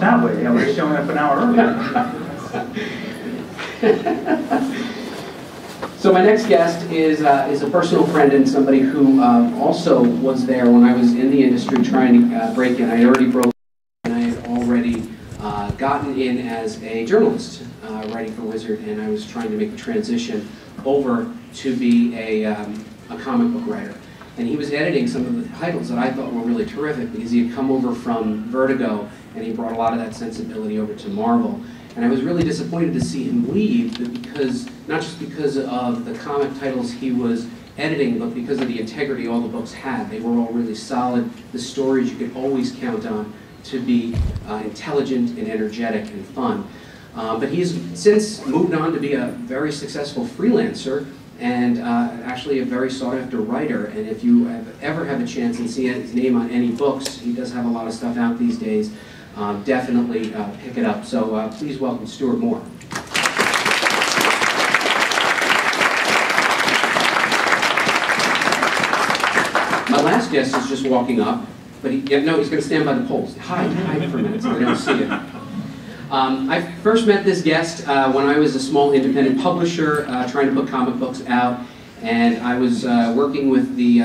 almost that way. I was showing up an hour early. So my next guest is a personal friend and somebody who also was there when I was in the industry trying to break in. I had already broken in, and I had already gotten in as a journalist writing for Wizard, and I was trying to make the transition over to be a comic book writer. And he was editing some of the titles that I thought were really terrific because he had come over from Vertigo and he brought a lot of that sensibility over to Marvel. And I was really disappointed to see him leave, because not just because of the comic titles he was editing, but because of the integrity all the books had. They were all really solid. The stories you could always count on to be intelligent and energetic and fun. But he's since moved on to be a very successful freelancer and actually a very sought-after writer. And if you ever have a chance and see his name on any books, he does have a lot of stuff out these days. Definitely pick it up. So please welcome Stuart Moore. My last guest is just walking up, but he's going to stand by the poles. Hide for a minute so they don't see it. I first met this guest when I was a small independent publisher trying to put comic books out, and I was working with the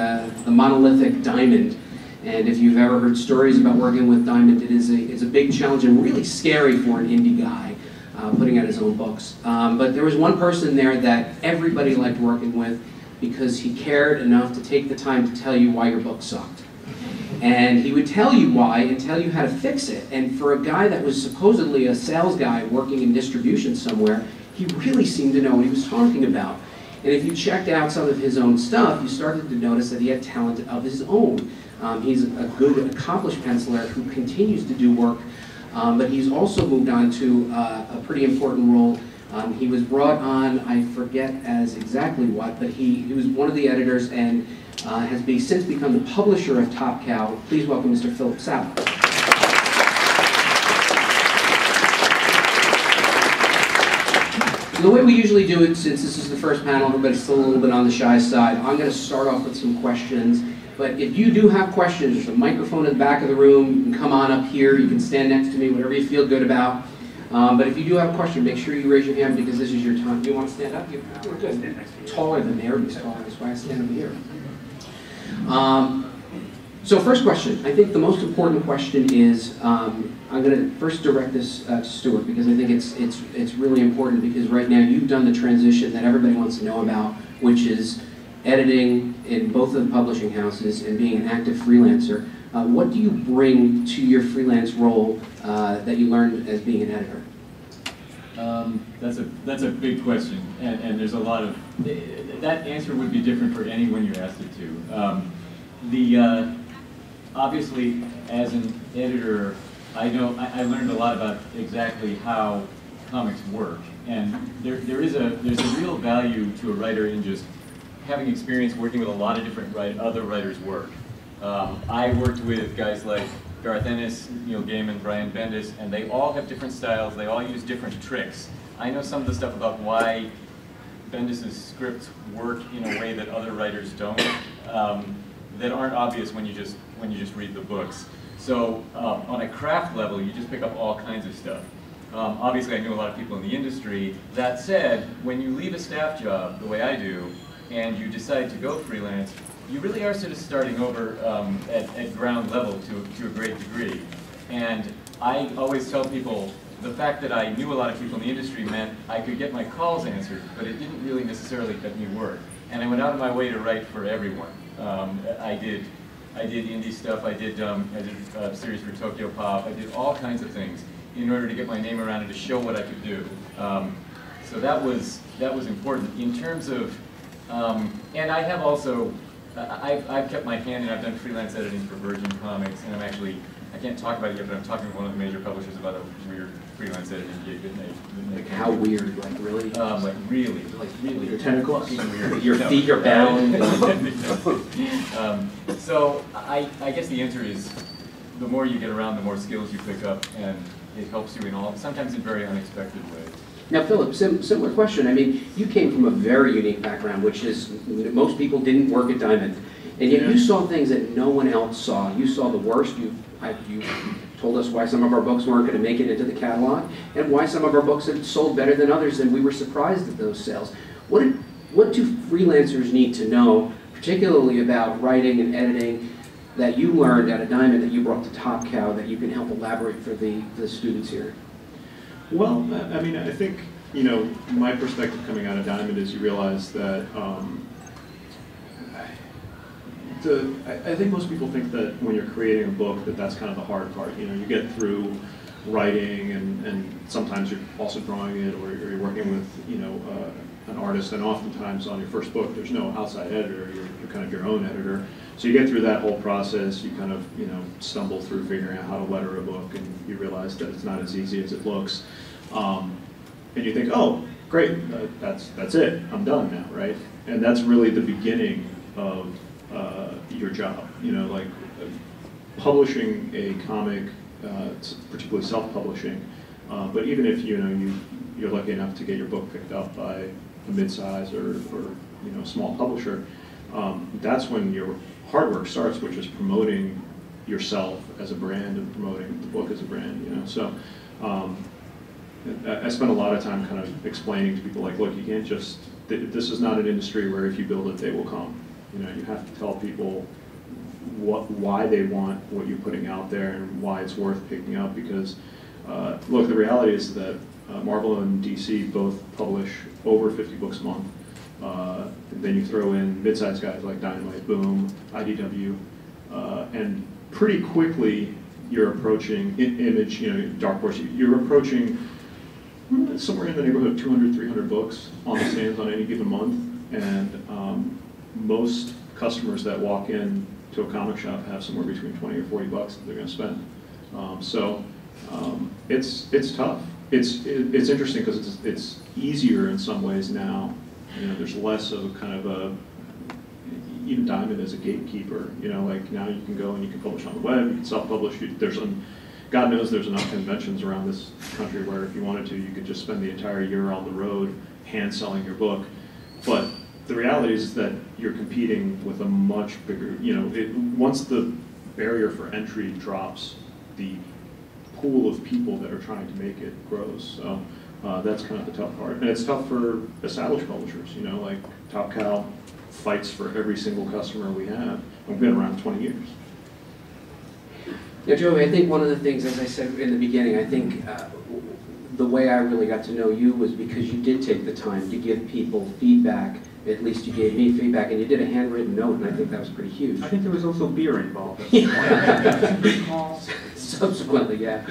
monolithic Diamond. And if you've ever heard stories about working with Diamond, it's a big challenge and really scary for an indie guy putting out his own books. But there was one person there that everybody liked working with because he cared enough to take the time to tell you why your book sucked. And he would tell you why and tell you how to fix it. And for a guy that was supposedly a sales guy working in distribution somewhere, he really seemed to know what he was talking about. And if you checked out some of his own stuff, you started to notice that he had talent of his own. He's a good, accomplished penciler who continues to do work, but he's also moved on to a pretty important role. He was brought on, I forget as exactly what, but he was one of the editors and has since become the publisher of Top Cow. Please welcome Mr. Philip Sauer. So the way we usually do it, since this is the first panel, everybody's still a little bit on the shy side, I'm going to start off with some questions. But if you do have questions, there's a microphone in the back of the room. You can come on up here. You can stand next to me, whatever you feel good about. But if you do have a question, make sure you raise your hand because this is your time. Do you want to stand up? We're good. Taller than me. Everybody's taller. That's why I stand over here. So first question. I think the most important question is, I'm going to first direct this to Stuart because I think it's really important because right now you've done the transition that everybody wants to know about, which is editing in both of the publishing houses and being an active freelancer. What do you bring to your freelance role that you learned as being an editor? That's a big question, and there's a lot of that answer would be different for anyone you asked it to. Obviously, as an editor, I learned a lot about exactly how comics work, and there's a real value to a writer in just having experience working with a lot of different other writers' work. I worked with guys like Garth Ennis, Neil Gaiman, Brian Bendis, and they all have different styles. They all use different tricks. I know some of the stuff about why Bendis's scripts work in a way that other writers don't, that aren't obvious when you just read the books. So on a craft level, you just pick up all kinds of stuff. Obviously, I knew a lot of people in the industry. That said, when you leave a staff job, the way I do, and you decide to go freelance, you really are sort of starting over at ground level to a great degree. And I always tell people the fact that I knew a lot of people in the industry meant I could get my calls answered, but it didn't really necessarily get me work. And I went out of my way to write for everyone. I did indie stuff. I did a series for Tokyo Pop. I did all kinds of things in order to get my name around and to show what I could do. So that was important in terms of. And I have also, I've kept my hand in, I've done freelance editing for Virgin Comics, and I can't talk about it yet, but I'm talking to one of the major publishers about a weird freelance editing gig that made Like how weird, like really? Like really. Your tentacles? Weird. Your feet are bound? So I guess the answer is, the more you get around, the more skills you pick up, and it helps you sometimes in very unexpected ways. Now, Philip, similar question. I mean, you came from a very unique background, which is most people didn't work at Diamond, and yet you saw things that no one else saw. You saw the worst. You told us why some of our books weren't going to make it into the catalog, and why some of our books had sold better than others, and we were surprised at those sales. What do freelancers need to know, particularly about writing and editing, that you learned at a Diamond that you brought to Top Cow that you can help elaborate for the students here? Well, I mean, I think, you know, my perspective coming out of Diamond is you realize that I think most people think that when you're creating a book that that's kind of the hard part. You know, you get through writing and sometimes you're also drawing it, or you're working with, you know, an artist, and oftentimes on your first book there's no outside editor, you're kind of your own editor. So you get through that whole process, you kind of, you know, stumble through figuring out how to letter a book, and you realize that it's not as easy as it looks. And you think, oh, great, that's it, I'm done now, right? And that's really the beginning of your job. You know, like publishing a comic, particularly self-publishing, but even if, you know, you're lucky enough to get your book picked up by a mid-size or you know, small publisher, that's when your hard work starts, which is promoting yourself as a brand and promoting the book as a brand. You know, so I spend a lot of time kind of explaining to people, like, look, you can't just, this is not an industry where if you build it, they will come. You know, you have to tell people why they want what you're putting out there and why it's worth picking up, because look, the reality is that Marvel and DC both publish over 50 books a month. Then you throw in mid-sized guys like Dynamite, Boom, IDW, and pretty quickly you're approaching Image, you know, Dark Horse. You're approaching somewhere in the neighborhood of 200, 300 books on the stands on any given month, and most customers that walk in to a comic shop have somewhere between 20 or 40 bucks that they're going to spend. It's tough. It's interesting because it's easier in some ways now. You know, there's less of a kind of a, even Diamond as a gatekeeper. You know, like now you can go and you can publish on the web, you can self-publish. God knows there's enough conventions around this country where if you wanted to, you could just spend the entire year on the road hand selling your book. But the reality is that you're competing with a much bigger, you know, once the barrier for entry drops, the pool of people that are trying to make it grows. So that's kind of the tough part. And it's tough for established publishers, you know, like Top Cow fights for every single customer we have. We've been around 20 years. Yeah, Joey, I think one of the things, as I said in the beginning, I think the way I really got to know you was because you did take the time to give people feedback. At least you gave me feedback, and you did a handwritten note, and I think that was pretty huge. I think there was also beer involved. Subsequently, yeah.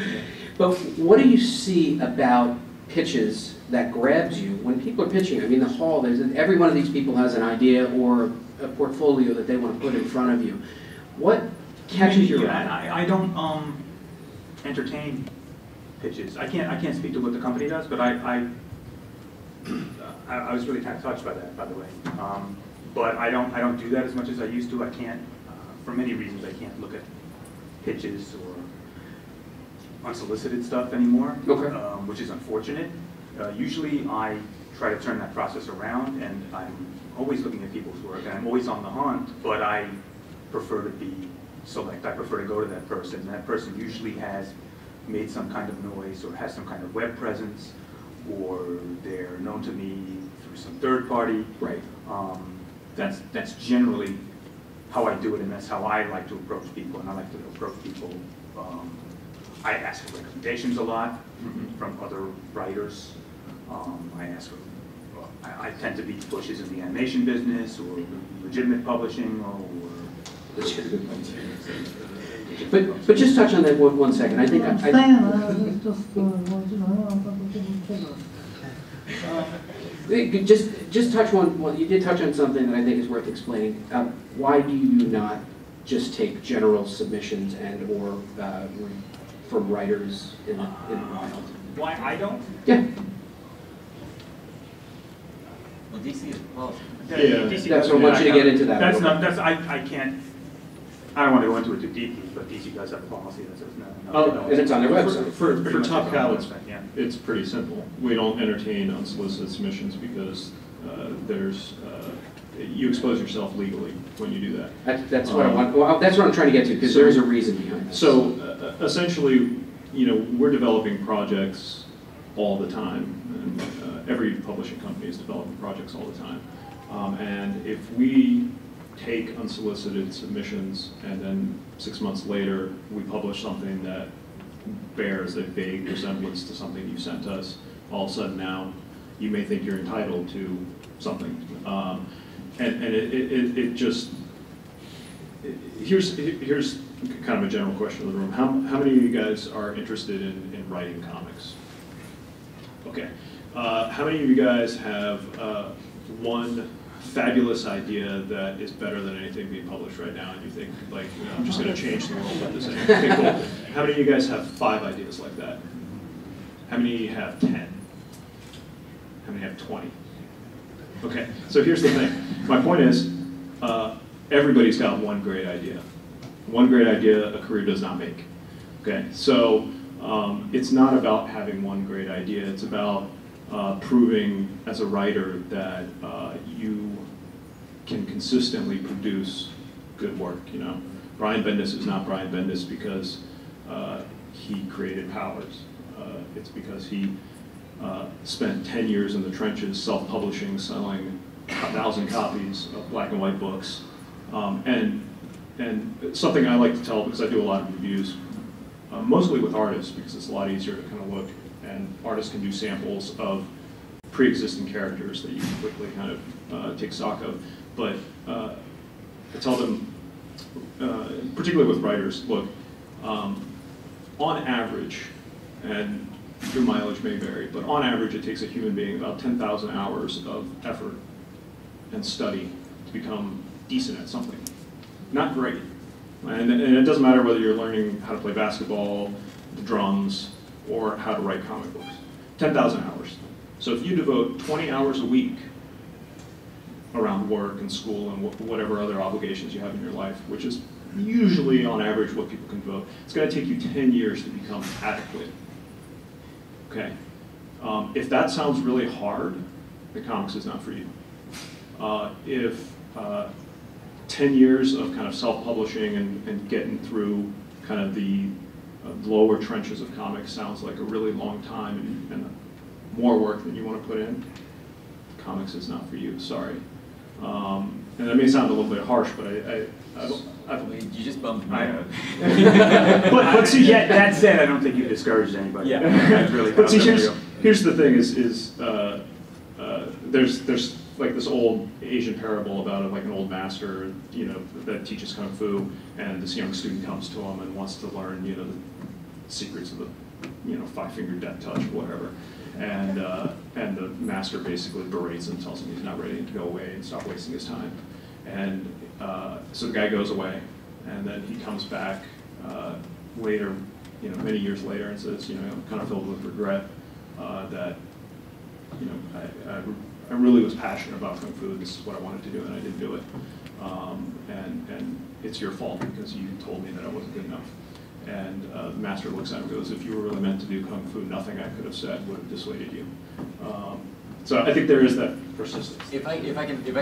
But what do you see about pitches that grabs you when people are pitching? I mean, the hall, every one of these people has an idea or a portfolio that they want to put in front of you. What catches your eye? I don't entertain pitches. I can't speak to what the company does, but I was really touched by that, by the way. But I don't do that as much as I used to. I can't, for many reasons, I can't look at pitches or unsolicited stuff anymore, okay. Which is unfortunate. Usually I try to turn that process around, and I'm always looking at people's work, and I'm always on the hunt, but I prefer to be select. I prefer to go to that person. That person usually has made some kind of noise or has some kind of web presence, or they're known to me through some third party. Right. That's generally how I do it, and that's how I like to approach people. And I like to approach people. I ask for recommendations a lot from other writers. I ask for. I tend to beat bushes in the animation business, or legitimate publishing, or legitimate publishing. But just touch on that one second. I think just touch one. You did touch on something that I think is worth explaining. Why do you not just take general submissions and or from writers in the wild? Why I don't? Yeah. Well, DC is policy. Yeah. DC That's what I want you to get into that. That's not. That's I can't. I don't want to go into it too deeply, but DC does have a policy that says no. And it's on their website. For Top Cow, yeah. it's pretty simple. We don't entertain unsolicited submissions because there's you expose yourself legally when you do that. That's what I want. Well, that's what I'm trying to get to, because there is a reason behind this. So essentially, you know, we're developing projects all the time, and every publishing company is developing projects all the time. And if we take unsolicited submissions and then 6 months later we publish something that bears a vague resemblance to something you sent us, all of a sudden now you may think you're entitled to something. And it just, here's kind of a general question of the room. How many of you guys are interested in writing comics? Okay. How many of you guys have one fabulous idea that is better than anything being published right now, and you think, like, you know, I'm just going to change the world with this thing? Okay, cool. How many of you guys have 5 ideas like that? How many of you have 10? How many have 20? Okay, so here's the thing. My point is, everybody's got one great idea. One great idea a career does not make. Okay, so it's not about having one great idea. It's about proving as a writer that you can consistently produce good work. You know, Brian Bendis is not Brian Bendis because he created Powers. It's because he spent 10 years in the trenches, self-publishing, selling 1,000 copies of black and white books. And something I like to tell, because I do a lot of reviews, mostly with artists, because it's a lot easier to kind of look, and artists can do samples of pre-existing characters that you can quickly kind of take stock of. But I tell them, particularly with writers, look, on average, and your mileage may vary, but on average it takes a human being about 10,000 hours of effort and study to become decent at something. Not great. And it doesn't matter whether you're learning how to play basketball, the drums, or how to write comic books. 10,000 hours. So if you devote 20 hours a week around work and school and whatever other obligations you have in your life, which is usually on average what people can devote, it's going to take you 10 years to become adequate. Okay. If that sounds really hard, the comics is not for you. If 10 years of kind of self-publishing and getting through kind of the lower trenches of comics sounds like a really long time and more work than you want to put in, comics is not for you, sorry. And that may sound a little bit harsh, but I believe you just bummed me out. but see, that said, I don't think you discouraged anybody. Yeah. That's really but see, here's the thing: there's like this old Asian parable about like an old master, you know, that teaches kung fu, and this young student comes to him and wants to learn, you know, the secrets of the, you know, 5-finger death touch, whatever. And the master basically berates him, tells him he's not ready to go away and stop wasting his time. And so the guy goes away, and then he comes back later, you know, many years later, and says, you know, I'm kind of filled with regret that, you know, I really was passionate about kung fu. This is what I wanted to do, and I didn't do it. And it's your fault because you told me that I wasn't good enough. And the master looks at him and goes, if you were really meant to do kung fu, nothing I could have said would have dissuaded you. So I think there is that persistence. If I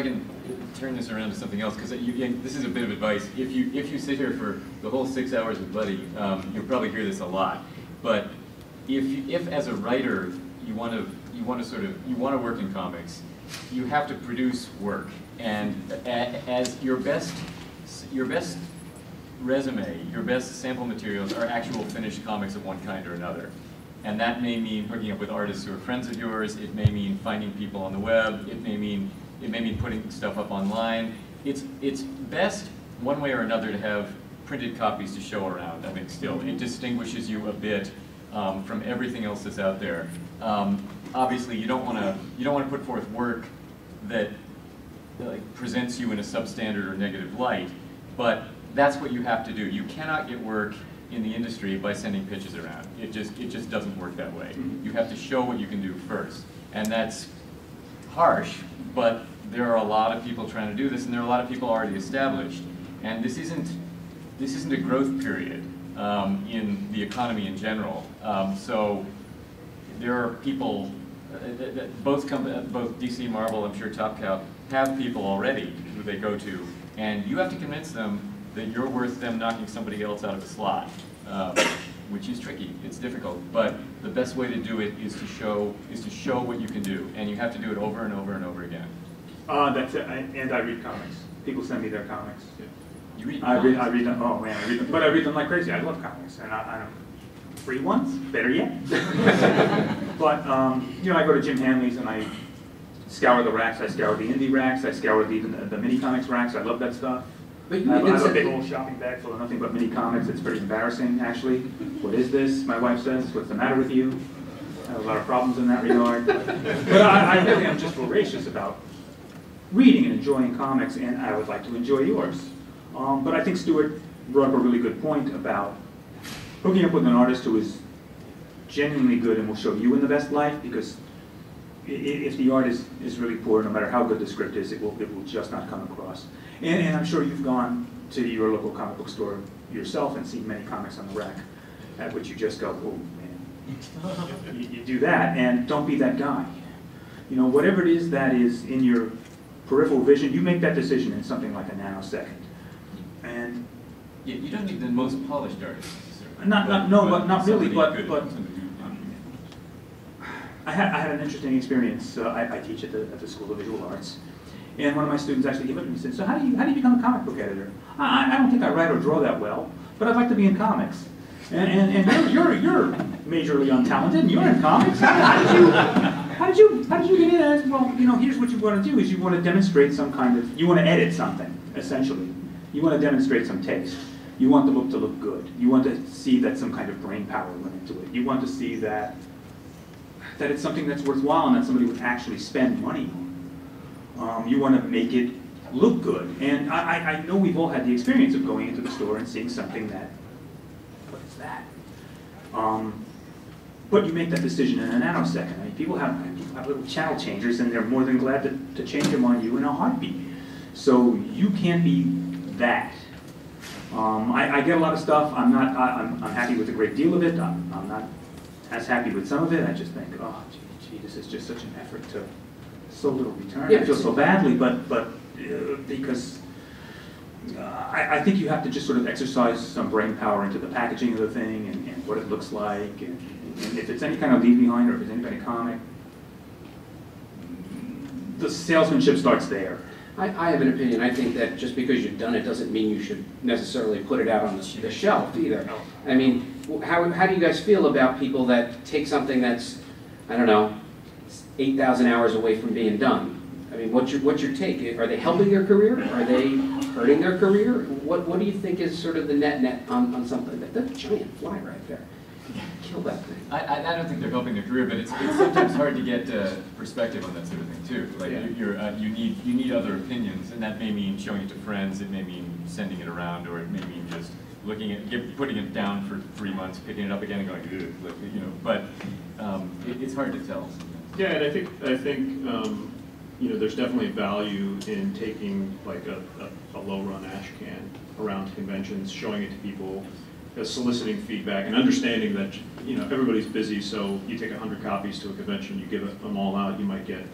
can turn this around to something else, because this is a bit of advice. If you sit here for the whole 6 hours with Buddy, you'll probably hear this a lot. But if as a writer you want to work in comics, you have to produce work, and as your best resume, your best sample materials are actual finished comics of one kind or another. And that may mean hooking up with artists who are friends of yours, it may mean finding people on the web, it may mean putting stuff up online. It's best, one way or another, to have printed copies to show around. I mean, still, it distinguishes you a bit from everything else that's out there. Obviously, you don't want to put forth work that presents you in a substandard or negative light, but that's what you have to do. You cannot get work in the industry by sending pitches around. It just doesn't work that way. You have to show what you can do first, and that's harsh. But there are a lot of people trying to do this, and there are a lot of people already established. And this isn't a growth period in the economy in general. So there are people, both DC, Marvel, I'm sure Top Cow have people already who they go to, and you have to convince them that you're worth them knocking somebody else out of a slot, which is tricky. It's difficult, but the best way to do it is to show what you can do, and you have to do it over and over and over again. That's it. And I read comics. People send me their comics. Yeah. You read I comics? read them. Oh man, I read them. But I read them like crazy. I love comics, and I free ones, better yet. But you know, I go to Jim Hanley's and I scour the racks. I scour the indie racks. I scour the mini comics racks. I love that stuff. But you I even have a said big old shopping bag full of nothing but mini comics. It's pretty embarrassing, actually. What is this? My wife says, "What's the matter with you?" I have a lot of problems in that regard. But I really am just voracious about reading and enjoying comics, and I would like to enjoy yours. But I think Stuart brought up a really good point about hooking up with an artist who is genuinely good and will show you in the best light, because if the art is really poor, no matter how good the script is, it will just not come across. And I'm sure you've gone to your local comic book store yourself and seen many comics on the rack, at which you just go, oh man. You do that, and don't be that guy. You know, whatever it is that is in your peripheral vision, you make that decision in something like a nanosecond. And Yeah, you don't need the most polished artist necessarily. not really, somebody but good. I had an interesting experience. I teach at the School of Visual Arts, and one of my students actually came up to me and said, "So how do you become a comic book editor?" I don't think I write or draw that well, but I'd like to be in comics. And you're majorly untalented, and you're in comics. How did you get in? I said, well, you know, here's what you want to do: is you want to demonstrate some kind of, you want to edit something, essentially. You want to demonstrate some taste. You want the book to look good. You want to see that some kind of brain power went into it. You want to see that it's something that's worthwhile and that somebody would actually spend money on. You want to make it look good. And I know we've all had the experience of going into the store and seeing something that, what is that? But you make that decision in a nanosecond. I mean, people have little channel changers, and they're more than glad to change them on you in a heartbeat. So you can't be that. I get a lot of stuff. I'm happy with a great deal of it. I'm not as happy with some of it. I just think, oh, gee, this is just such an effort to so little return. Yeah, I feel so badly, but because I think you have to just sort of exercise some brain power into the packaging of the thing and what it looks like, and if it's any kind of leave behind or if it's any kind of comic, the salesmanship starts there. I have an opinion. I think that just because you've done it doesn't mean you should necessarily put it out on the shelf either. I mean, how do you guys feel about people that take something that's, I don't know, 8,000 hours away from being done? I mean, what's your take? Are they helping their career? Are they hurting their career? What do you think is sort of the net on something? That's a giant fly right there. Kill that thing. I don't think they're helping their career, but it's sometimes hard to get perspective on that sort of thing too. Like Yeah. you need other opinions, and that may mean showing it to friends. It may mean sending it around, or it may mean just looking at putting it down for 3 months, picking it up again, and going, ugh, like, you know. But it's hard to tell sometimes. Yeah, and I think you know, there's definitely value in taking like a low-run ash can around to conventions, showing it to people, soliciting feedback, and understanding that, you know, everybody's busy. So you take 100 copies to a convention, you give them all out, you might get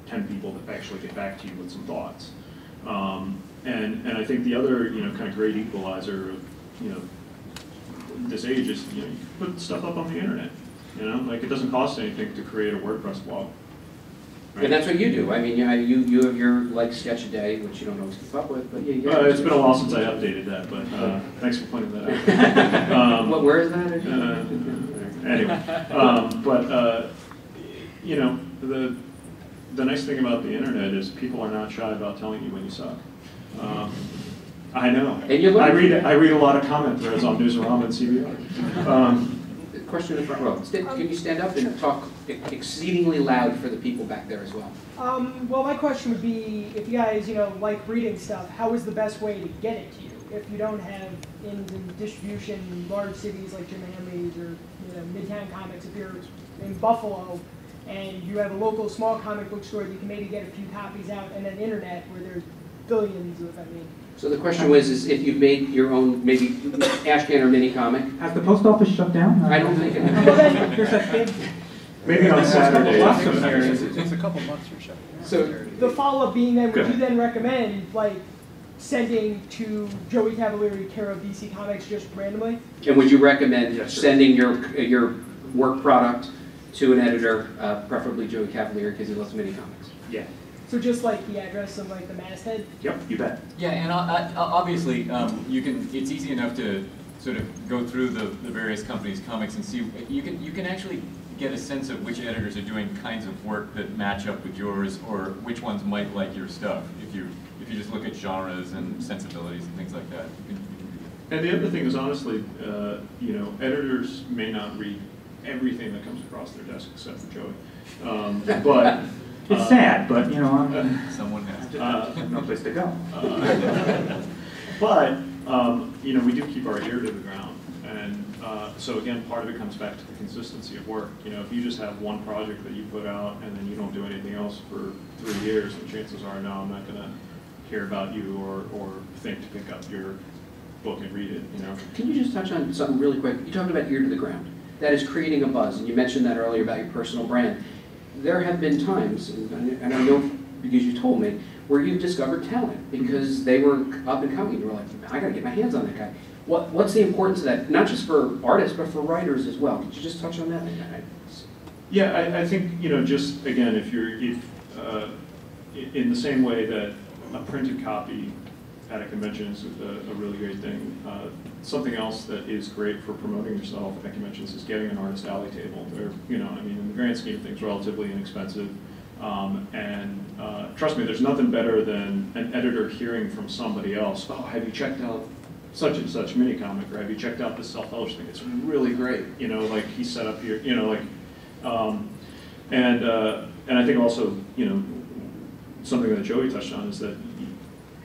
10 people that actually get back to you with some thoughts. And I think the other, you know, kind of great equalizer of, you know, this age is, you know, you put stuff up on the internet. You know, like it doesn't cost anything to create a WordPress blog. Right? And that's what you do. I mean, you have your like sketch a day, which you don't always keep up with, but it's been a while since I updated that, but thanks for pointing that out. Where is that? Anyway, you know, the nice thing about the internet is people are not shy about telling you when you suck. I know. And you learn. I read a lot of comment threads on Newsarama and CBR. Question in the front row. Can you stand up and talk exceedingly loud for the people back there as well? Well, my question would be, if you guys, you know, like reading stuff, how is the best way to get it to you? If you don't have in distribution in large cities like Jim Hanley's or, you know, Midtown Comics, if you're in Buffalo and you have a local small comic book store, you can maybe get a few copies out, and then internet where there's billions of, So the question was, is if you've made your own, maybe ash can or mini comic. Has the post office shut down? I don't think it has. Well, then, there's a big, Maybe on Saturdays. It's a couple months or so. So The follow-up being then, Go would you ahead. then recommend, like, sending to Joey Cavalieri, care of DC Comics, just randomly? and would you recommend Yes, sir. sending your work product to an editor, preferably Joey Cavalieri because he loves mini comics? Yeah. So just like the address of like the masthead? Yep, you bet. Yeah, and obviously, you can. It's easy enough to sort of go through the various companies' comics and see. You can actually get a sense of which editors are doing kinds of work that match up with yours, or which ones might like your stuff. If you just look at genres and sensibilities and things like that. You can do that. And the other thing is, honestly, you know, editors may not read everything that comes across their desk except for Joey. But It's sad, but you know, Someone has to. I have no place to go. But you know, we do keep our ear to the ground, and so again, part of it comes back to the consistency of work. You know, if you just have one project that you put out and then you don't do anything else for 3 years, then chances are, no, I'm not going to hear about you or think to pick up your book and read it. You know. Can you just touch on something really quick? You talked about ear to the ground. That is creating a buzz, and you mentioned that earlier about your personal brand. There have been times, and I know because you told me, where you've discovered talent because they were up and coming. You were like, I got to get my hands on that guy. What's the importance of that, not just for artists, but for writers as well? Could you just touch on that? Yeah, I think, you know, just again, if in the same way that a printed copy at a convention is a really great thing. Something else that is great for promoting yourself at conventions is getting an artist alley table. They're, you know, I mean, in the grand scheme of things, relatively inexpensive. Trust me, there's nothing better than an editor hearing from somebody else, oh, have you checked out such and such mini comic, or have you checked out this self-published thing? It's really great, you know, like he set up here, you know, like, and I think also, you know, something that Joey touched on is that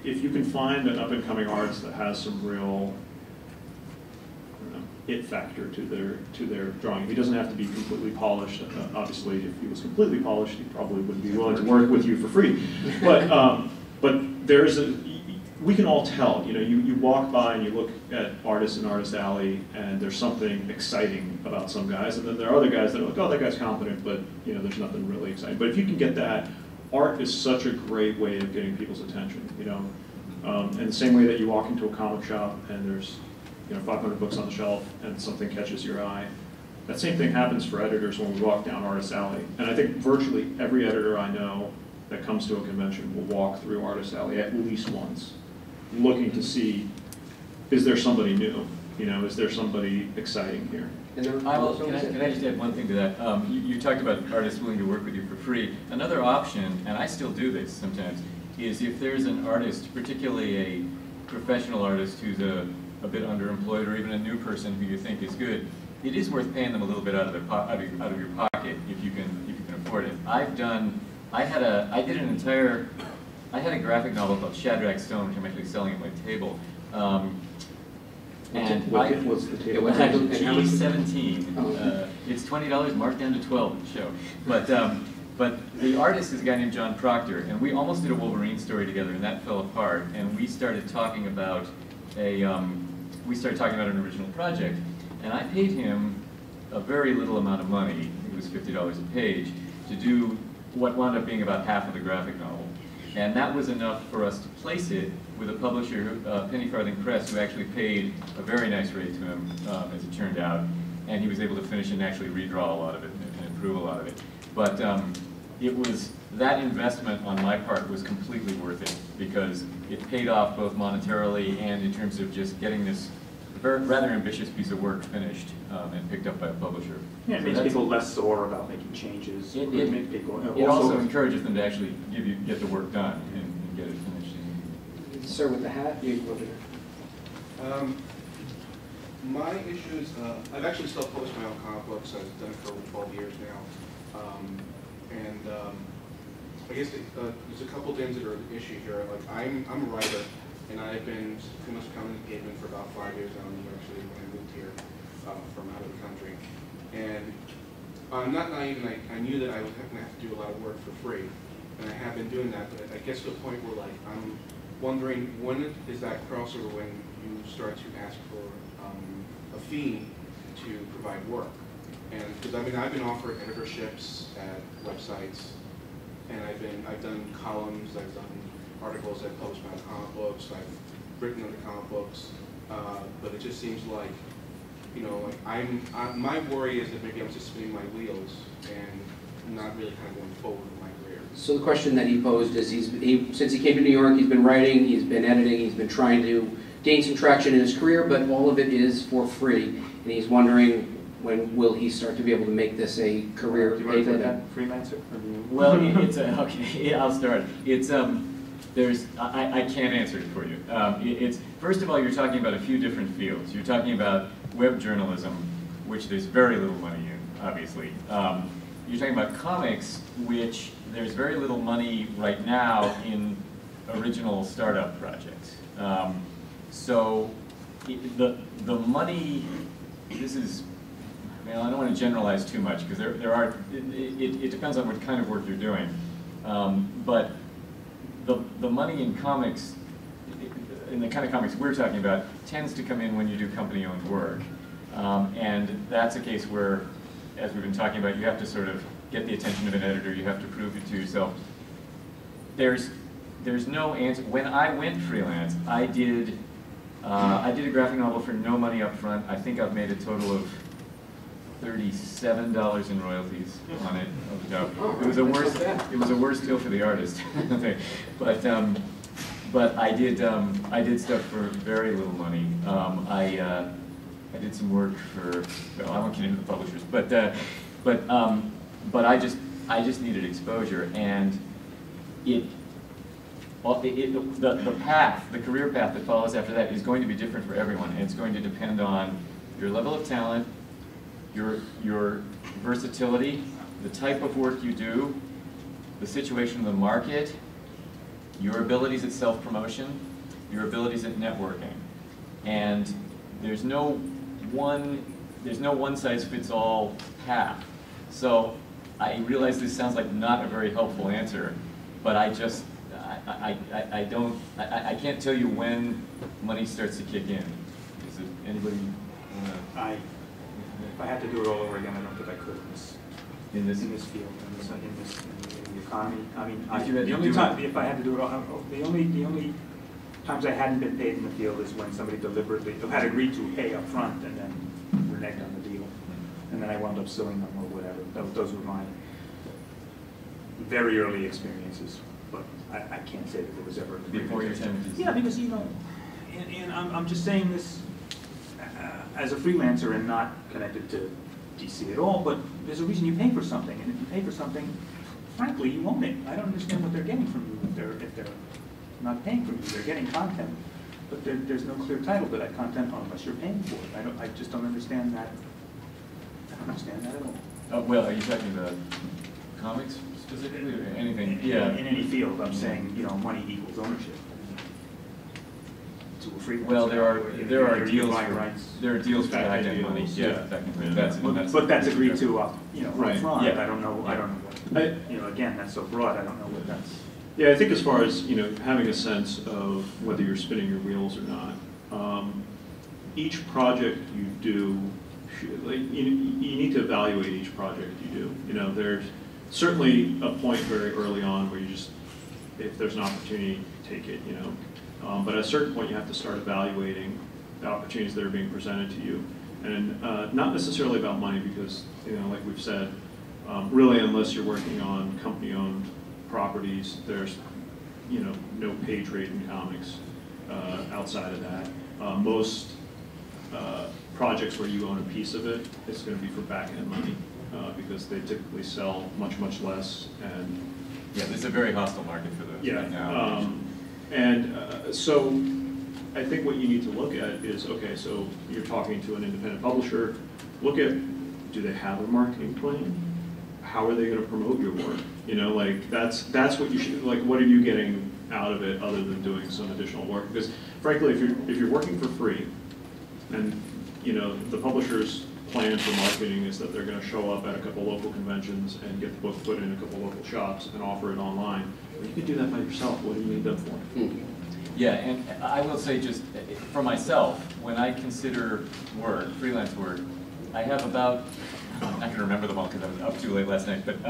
if you can find an up-and-coming artist that has some real, I don't know, it factor to their drawing, he doesn't have to be completely polished. Obviously, if he was completely polished, he probably wouldn't be willing to work with you for free. But there's we can all tell. You know, you walk by and you look at artists in Artist Alley, and there's something exciting about some guys, and then there are other guys that are like, oh, that guy's competent, but you know, there's nothing really exciting. But if you can get that. Art is such a great way of getting people's attention, you know. In the same way that you walk into a comic shop and there's, you know, 500 books on the shelf and something catches your eye. That same thing happens for editors when we walk down Artist Alley. And I think virtually every editor I know that comes to a convention will walk through Artist Alley at least once, looking to see, is there somebody new? You know, is there somebody exciting here? And there, Can I just add one thing to that? You talked about artists willing to work with you for free. Another option, and I still do this sometimes, is if there's an artist, particularly a professional artist who's a bit underemployed, or even a new person who you think is good, it is worth paying them a little bit out of your pocket if you can afford it. I had a graphic novel called Shadrach Stone, which I'm actually selling at my table. What was the table? It was actually G17. It's $20, marked down to 12 at the show. But the artist is a guy named John Proctor, and we almost did a Wolverine story together, and that fell apart. And we started talking about an original project, and I paid him a very little amount of money. It was $50 a page to do what wound up being about half of the graphic novel. And that was enough for us to place it with a publisher, Penny Farthing Press, who actually paid a very nice rate to him, as it turned out. And he was able to finish and actually redraw a lot of it and improve a lot of it. But it was, that investment on my part was completely worth it because it paid off both monetarily and in terms of just getting this rather ambitious piece of work finished and picked up by a publisher. Yeah, it So makes that's- people less sore about making changes. It makes people It also encourages them to actually get the work done and get it finished. Sir, with the hat, you go there. My issue is, I've actually self-published my own comic books. I've done it for over 12 years now. I guess there's a couple things that are an issue here. Like, I'm a writer, and I've been pretty much pounding the pavement for about 5 years now in New York City when I moved here from out of the country. And I'm not naive, and I knew that I was going to have to do a lot of work for free. And I have been doing that, but I guess to a point where, like, I'm wondering when is that crossover when you start to ask for a fee to provide work. And because I mean, I've been offered editorships at websites, and I've done columns, I've done articles I've published about comic books, I've written on the comic books, but it just seems like, you know, like my worry is that maybe I'm just spinning my wheels and not really kind of going forward with my career. So the question that he posed is, since he came to New York, he's been writing, he's been editing, he's been trying to gain some traction in his career, but all of it is for free, and he's wondering when will he start to be able to make this a career. Do you want to take that, freelancer? Well, it's okay. Yeah, I'll start. It's I can't answer it for you. It's first of all, you're talking about a few different fields. You're talking about web journalism, which there's very little money in, obviously. You're talking about comics, which there's very little money right now in original startup projects. So the money, this is, I don't want to generalize too much because it depends on what kind of work you're doing. But the money in comics, in the kind of comics we're talking about, tends to come in when you do company-owned work. And that's a case where, as we've been talking about, you have to sort of get the attention of an editor, you have to prove it to yourself. There's no answer. When I went freelance, I did a graphic novel for no money up front. I think I've made a total of $37 in royalties on it. It was a worse deal for the artist. But I did stuff for very little money. I did some work for, well, I won't get into the publishers, but I just needed exposure, and the career path that follows after that is going to be different for everyone. And it's going to depend on your level of talent, your versatility, the type of work you do, the situation of the market, your abilities at self-promotion, your abilities at networking. And there's no one-size-fits-all path. So I realize this sounds like not a very helpful answer, but I can't tell you when money starts to kick in. Is it anybody? If I had to do it all over again, I don't think I could in this field, in the economy. I mean, if I had to do it all, the only times I hadn't been paid in the field is when somebody deliberately had agreed to pay up front and then reneged on the deal, and then I wound up suing them or whatever. Those were my very early experiences, but I can't say that there was ever before your time. Yeah, because and I'm just saying this as a freelancer and not connected to DC at all, but there's a reason you pay for something, and if you pay for something, frankly, you own it. I don't understand what they're getting from you if they're not paying from you. They're getting content, but there's no clear title to that content unless you're paying for it. I just don't understand that. I don't understand that at all. Well, are you talking about comics specifically, or anything? Yeah. In any field, I'm saying, money equals ownership. To a freelancer. Well, there are deals for rights. There are deals for back-end money. Yeah, technically. But that's agreed to, right. upfront. Yeah. I don't know what. Again, that's so broad. I don't know what that's. Yeah, I think as far as having a sense of whether you're spinning your wheels or not, each project you do, you need to evaluate each project you do. There's certainly a point very early on where you just, if there's an opportunity, take it. But at a certain point, you have to start evaluating the opportunities that are being presented to you, and not necessarily about money, because like we've said, really, unless you're working on company-owned properties, there's no page rate in comics outside of that. Most projects where you own a piece of it, it's going to be for back-end money because they typically sell much less. And yeah, there's a very hostile market for those right now. So I think what you need to look at is, okay, so you're talking to an independent publisher, look at, do they have a marketing plan? How are they going to promote your work? That's what you should, what are you getting out of it other than doing some additional work? Because frankly, if you're working for free, and the publisher's plan for marketing is that they're going to show up at a couple local conventions and get the book put in a couple local shops and offer it online, well, you could do that by yourself. What do you need them for? Yeah, and I will say, just for myself, when I consider work, freelance work, I have about I'm not going to remember them all because I was up too late last night, but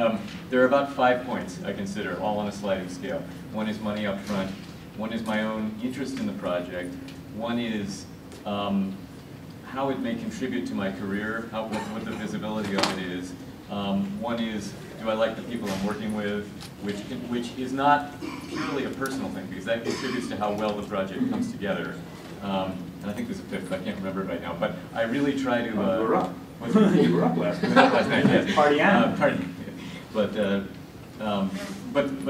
there are about 5 points I consider, all on a sliding scale. One is money up front, one is my own interest in the project, one is how it may contribute to my career, what the visibility of it is. One is, do I like the people I'm working with, which is not purely a personal thing, because that contributes to how well the project comes together. And I think there's a fifth, I can't remember it right now, but I really try to... We're up. What's it? You were up last night. Last night, yes. Party on. Party. But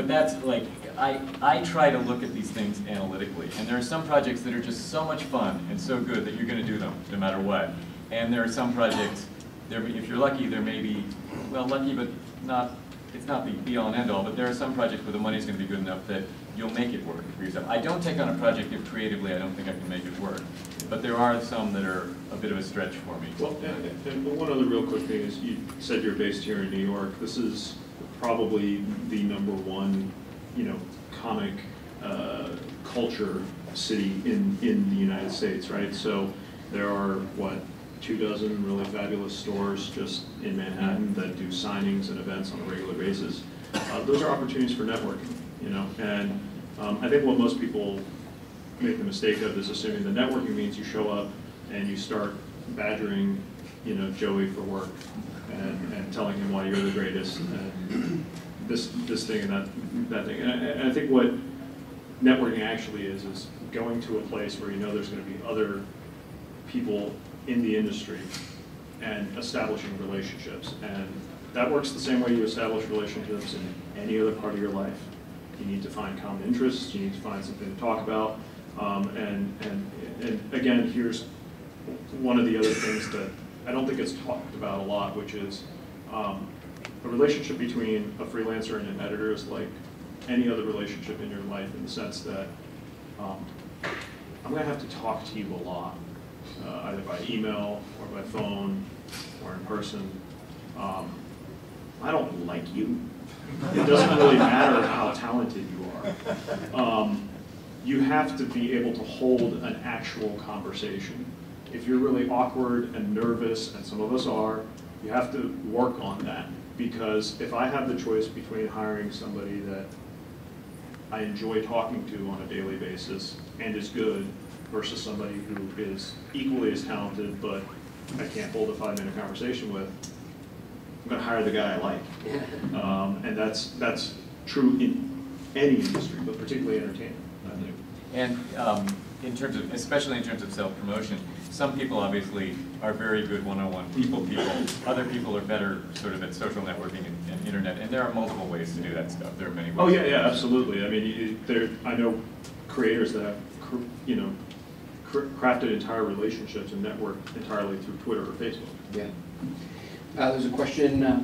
that's like, I try to look at these things analytically, and there are some projects that are just so much fun and so good that you're going to do them no matter what. And there are some projects, if you're lucky, there may be, well, lucky, but not, it's not the be-all and end-all, but there are some projects where the money's going to be good enough that you'll make it work for yourself. I don't take on a project if creatively I don't think I can make it work. But there are some that are a bit of a stretch for me. Well, and one other real quick thing is, you said you're based here in New York. This is probably the #1, comic culture city in the United States, right? So there are, what, 24 really fabulous stores just in Manhattan that do signings and events on a regular basis. Those are opportunities for networking, and I think what most people make the mistake of is assuming that networking means you show up and you start badgering, Joey for work and telling him why you're the greatest and this thing and that thing. And I think what networking actually is going to a place where there's going to be other people in the industry and establishing relationships. And that works the same way you establish relationships in any other part of your life. You need to find common interests, you need to find something to talk about. And again, here's one of the other things that I don't think it's talked about a lot, which is a relationship between a freelancer and an editor is like any other relationship in your life, in the sense that I'm going to have to talk to you a lot, either by email or by phone or in person. I don't like you. It doesn't really matter how talented you are. You have to be able to hold an actual conversation. If you're really awkward and nervous, and some of us are, you have to work on that. Because if I have the choice between hiring somebody that I enjoy talking to on a daily basis and is good, versus somebody who is equally as talented but I can't hold a 5-minute conversation with, I'm going to hire the guy I like. And that's true in any industry, but particularly entertainment, I think. And especially in terms of self-promotion, some people obviously are very good one-on-one people. Other people are better sort of at social networking and internet, and there are multiple ways to do that stuff. There are many ways. Oh yeah, absolutely. I mean, I know creators that have, crafted entire relationships and networked entirely through Twitter or Facebook. Yeah. There's a question.